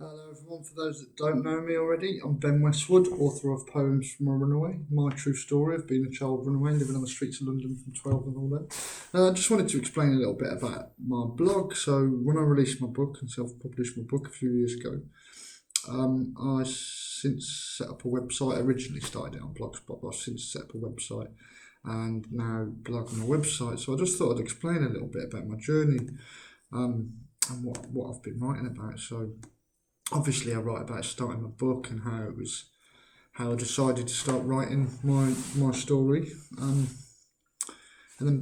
Hello everyone, for those that don't know me already, I'm Ben Westwood, author of Poems from a Runaway, my true story of being a child runaway, living on the streets of London from 12 and all that. I just wanted to explain a little bit about my blog. So when I released my book and self-published my book a few years ago, I since set up a website. I originally started it on Blogspot, but I've since set up a website and now blog on my website. So I just thought I'd explain a little bit about my journey and what I've been writing about. So obviously, I write about starting my book and how I decided to start writing my story. And then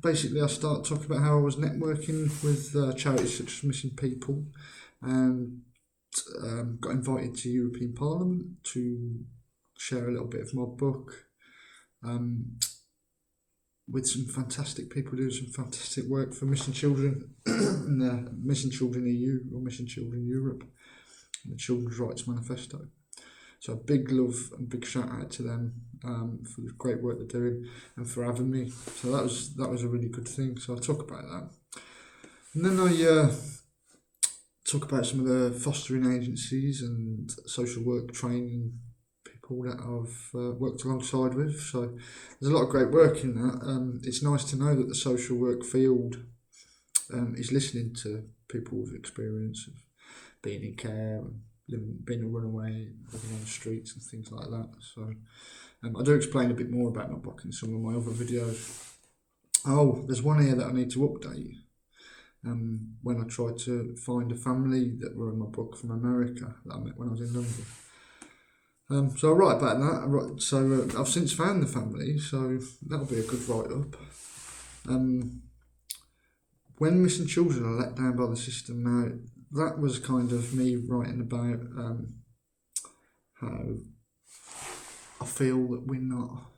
basically, I start talking about how I was networking with charities such as Missing People, and got invited to European Parliament to share a little bit of my book with some fantastic people doing some fantastic work for missing children in the Missing Children EU or Missing Children Europe, the Children's Rights Manifesto. So a big love and big shout out to them for the great work they're doing and for having me. So that was a really good thing. So I'll talk about that. And then I talk about some of the fostering agencies and social work training people that I've worked alongside with. So there's a lot of great work in that. It's nice to know that the social work field is listening to people with experience of being in care and being a runaway, living on the streets and things like that. So I do explain a bit more about my book in some of my other videos. Oh, there's one here that I need to update. When I tried to find a family that were in my book from America that I met when I was in London. So I write about that. I've since found the family, so that'll be a good write-up. When missing children are let down by the system now, that was kind of me writing about how I feel that we're not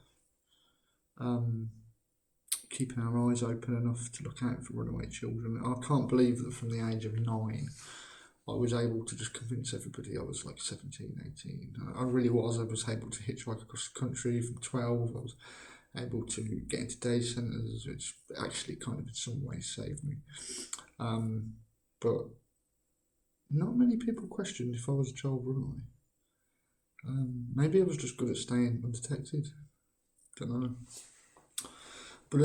keeping our eyes open enough to look out for runaway children. I can't believe that from the age of 9 I was able to just convince everybody I was like 17, 18. I really was. I was able to hitchhike across the country from 12. I was able to get into day centres, which actually kind of in some ways saved me. But not many people questioned if I was a child runaway. Maybe I was just good at staying undetected. Don't know. But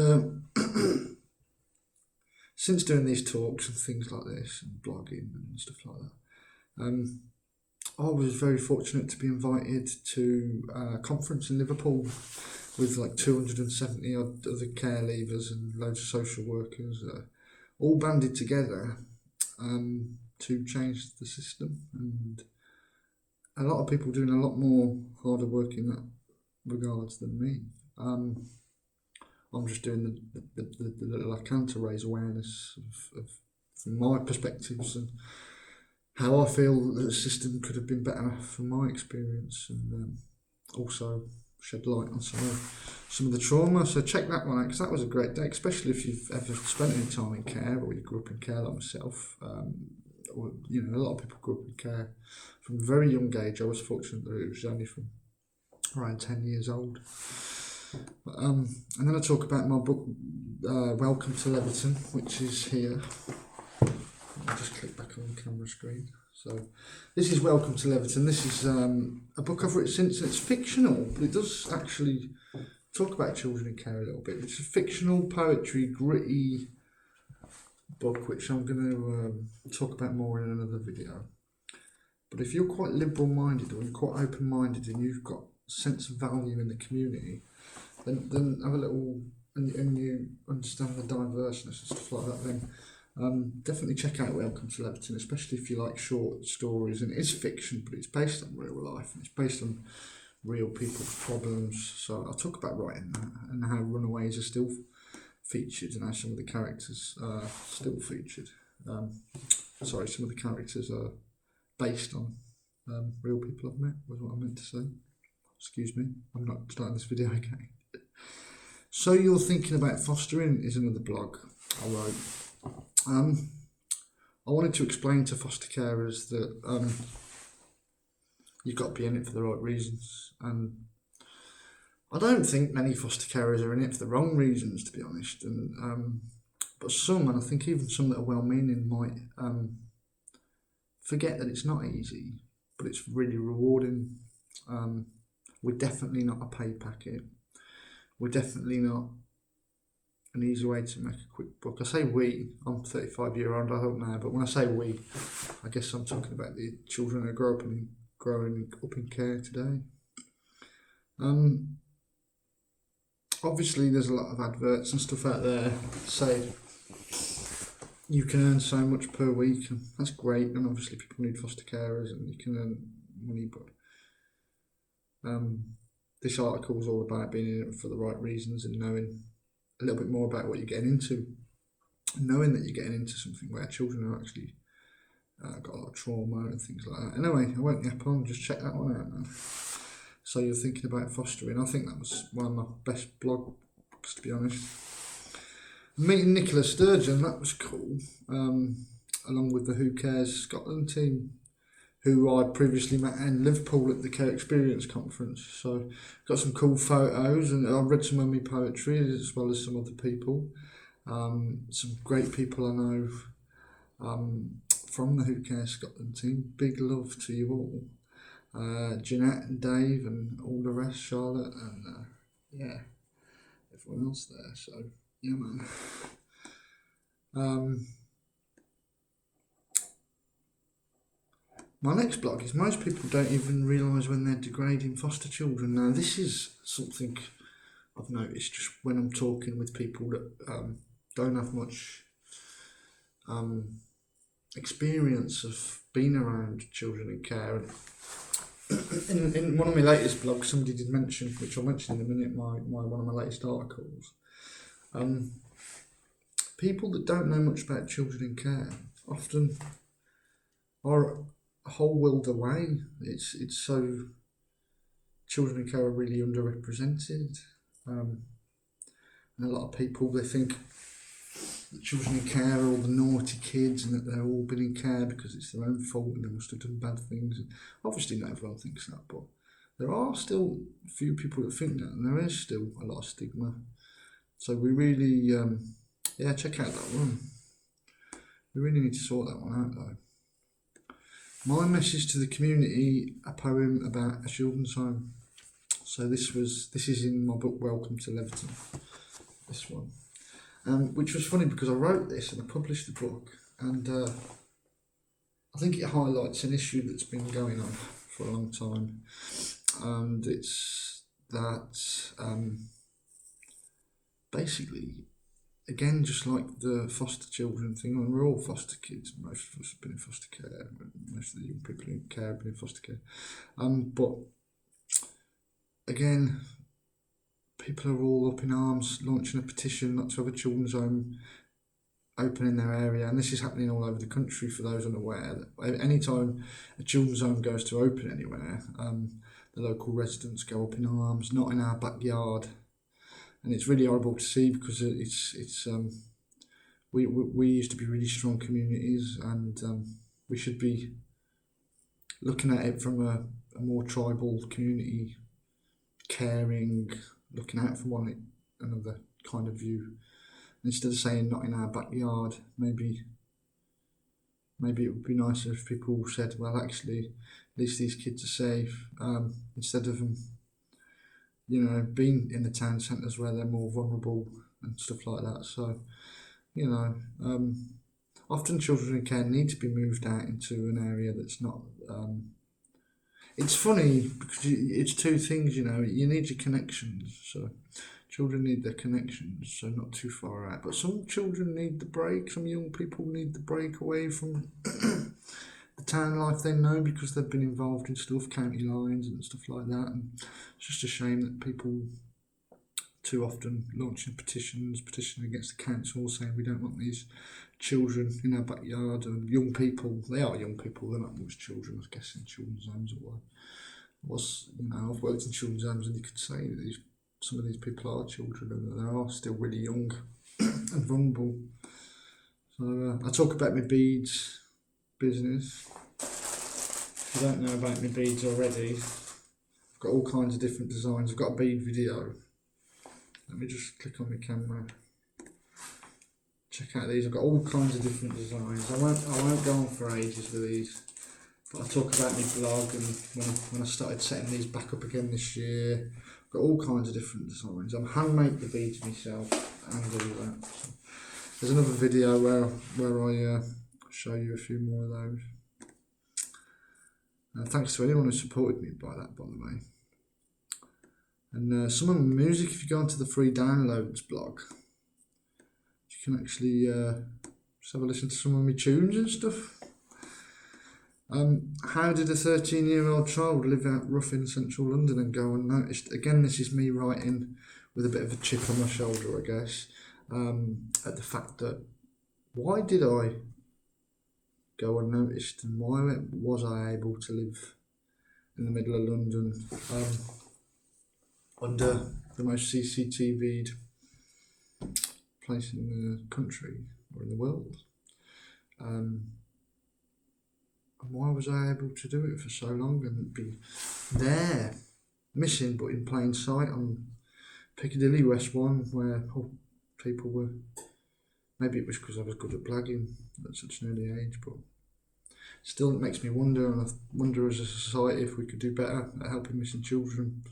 since doing these talks and things like this and blogging and stuff like that, I was very fortunate to be invited to a conference in Liverpool with like 270 odd other care leavers and loads of social workers, all banded together to change the system, and a lot of people doing a lot more harder work in that regards than me. I'm just doing the little I can to raise awareness of from my perspectives and how I feel that the system could have been better from my experience, and also shed light on some of the trauma. So check that one out, because that was a great day, especially if you've ever spent any time in care or you grew up in care like myself. Or, a lot of people grew up in care from a very young age. I was fortunate that it was only from around 10 years old. And then I talk about my book, Welcome To Leatheton, which is here. I'll just click back on the camera screen. So this is Welcome To Leatheton. This is a book I've written since. It's fictional, but it does actually talk about children in care a little bit. It's a fictional poetry, gritty book, which I'm going to talk about more in another video. But if you're quite liberal-minded or you're quite open-minded and you've got a sense of value in the community, then have a little, and you understand the diverseness and stuff like that, then definitely check out Welcome To Leatheton, especially if you like short stories. And it is fiction, but it's based on real life, and it's based on real people's problems. So I'll talk about writing that and how runaways are still featured and how some of the characters are still featured. Some of the characters are based on real people I've met, was what I meant to say. Excuse me, I'm not starting this video again. So You're Thinking About Fostering is another blog I wrote. I wanted to explain to foster carers that you've got to be in it for the right reasons, and I don't think many foster carers are in it for the wrong reasons, to be honest. And but some, and I think even some that are well-meaning, might forget that it's not easy, but it's really rewarding. We're definitely not a pay packet. We're definitely not an easy way to make a quick buck. I say we, I'm 35-year-old, I don't know, but when I say we, I guess I'm talking about the children who growing up in care today. Obviously there's a lot of adverts and stuff out there say you can earn so much per week, and that's great, and obviously people need foster carers and you can earn money, but this article is all about being in it for the right reasons and knowing a little bit more about what you're getting into, knowing that you're getting into something where children are actually got a lot of trauma and things like that. Anyway, I won't yap on, just check that one out now. So you're thinking about fostering. I think that was one of my best blogs, to be honest. Meeting Nicola Sturgeon, that was cool, along with the Who Cares Scotland team, who I previously met in Liverpool at the Care Experience conference. So got some cool photos, and I've read some of my poetry as well as some other people. Some great people I know from the Who Cares Scotland team. Big love to you all. Jeanette and Dave and all the rest, Charlotte and yeah, everyone else there. So yeah, man. My next blog is most people don't even realise when they're degrading foster children. Now this is something I've noticed just when I'm talking with people that don't have much experience of being around children in care. In one of my latest blogs, somebody did mention, which I'll mention in a minute, one of my latest articles. People that don't know much about children in care often are a whole world away. It's so children in care are really underrepresented, and a lot of people, they think that children in care are all the naughty kids and that they're all been in care because it's their own fault and they must have done bad things. Obviously not everyone thinks that, but there are still a few people that think that, and there is still a lot of stigma. So we really, check out that one. We really need to sort that one out though. My message to the community, a poem about a children's home. So this is in my book Welcome to Leatheton, this one. Which was funny because I wrote this and I published the book, and I think it highlights an issue that's been going on for a long time, and it's that basically, again, just like the foster children thing, and we're all foster kids, most of us have been in foster care, most of the young people in care have been in foster care, but again, people are all up in arms, launching a petition not to have a children's home open in their area, and this is happening all over the country for those unaware. That anytime a children's home goes to open anywhere, the local residents go up in arms, not in our backyard, and it's really horrible to see because we used to be really strong communities, and we should be looking at it from a more tribal community, caring, looking out for one another kind of view. Instead of saying not in our backyard, maybe it would be nicer if people said, well, actually, at least these kids are safe, instead of them, being in the town centres where they're more vulnerable and stuff like that. So, often children in care need to be moved out into an area that's not. It's funny because it's two things, you need your connections. So children need their connections, so not too far out. But some children need the break, some young people need the break away from the town life they know because they've been involved in stuff, county lines and stuff like that. And it's just a shame that people too often launching petitioning against the council saying we don't want these children in our backyard, and young people, they are young people, they're not much children, I guess, in children's homes or what. I've worked in children's homes and you could say that some of these people are children and that they are still really young and vulnerable. So I talk about my beads business. If you don't know about my beads already, I've got all kinds of different designs. I've got a bead video. Let me just click on my camera. Check out these. I've got all kinds of different designs. I won't go on for ages with these. I talk about my blog, and when I started setting these back up again this year, I've got all kinds of different designs. I'm handmade the beads myself and all that. So there's another video where I show you a few more of those. Thanks to anyone who supported me by that, by the way. And some of my music, if you go onto the free downloads blog, you can actually just have a listen to some of my tunes and stuff. How did a 13-year-old child live out rough in central London and go unnoticed? Again, this is me writing with a bit of a chip on my shoulder, I guess, at the fact that why did I go unnoticed, and why was I able to live in the middle of London under the most CCTV'd place in the country or in the world? And why was I able to do it for so long and be there, missing but in plain sight on Piccadilly West 1, where people were, maybe it was because I was good at blagging at such an early age, but still it makes me wonder, and I wonder as a society if we could do better at helping missing children,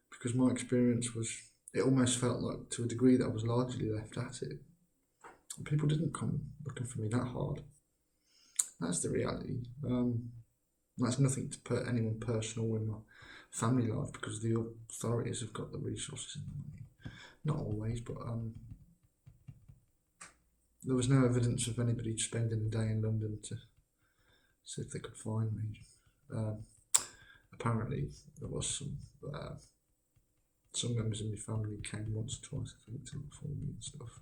because my experience was, it almost felt like to a degree that I was largely left at it. And people didn't come looking for me that hard. That's the reality. That's nothing to put anyone personal in my family life, because the authorities have got the resources and the money. Not always, but there was no evidence of anybody spending a day in London to see if they could find me. Apparently, there was some members of my family came once or twice, I think, to look for me and stuff.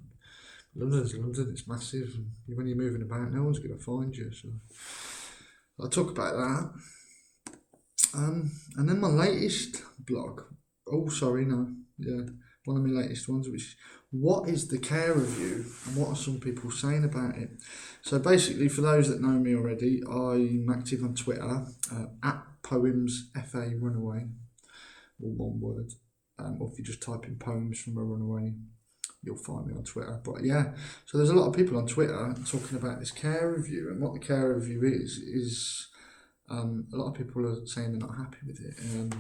London's London, it's massive, and when you're moving about, no one's going to find you. So I'll talk about that. And then my latest blog. Oh, sorry, no. Yeah, one of my latest ones, which is what is the care review and what are some people saying about it? So basically, for those that know me already, I'm active on Twitter at poems FA runaway, all one word. Or if you just type in poems from a runaway, you'll find me on Twitter. But yeah, so there's a lot of people on Twitter talking about this care review, and what the care review is a lot of people are saying they're not happy with it, and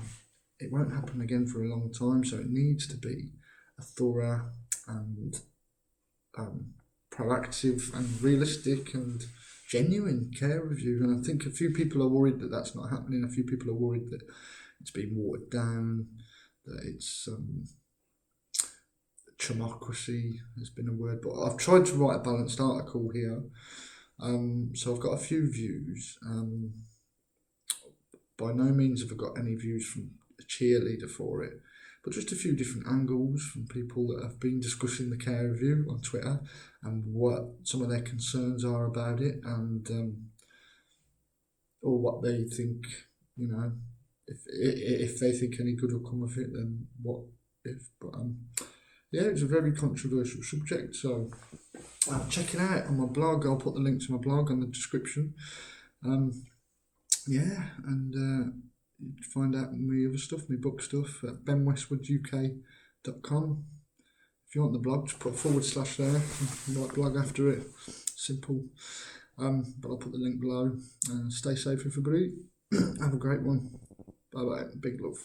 it won't happen again for a long time, so it needs to be a thorough and proactive and realistic and genuine care review. And I think a few people are worried that that's not happening. A few people are worried that it's being watered down, that it's democracy has been a word, but I've tried to write a balanced article here. So I've got a few views. By no means have I got any views from a cheerleader for it, but just a few different angles from people that have been discussing the care review on Twitter and what some of their concerns are about it, and or what they think, you know, if they think any good will come of it, then what if? But yeah, it's a very controversial subject, so check it out on my blog. I'll put the link to my blog in the description. Yeah, and you can find out my other stuff, my book stuff, at benwestwooduk.com. If you want the blog, just put / there, write blog after it, simple. But I'll put the link below. Stay safe, everybody. Have a great one. Bye bye. Big love.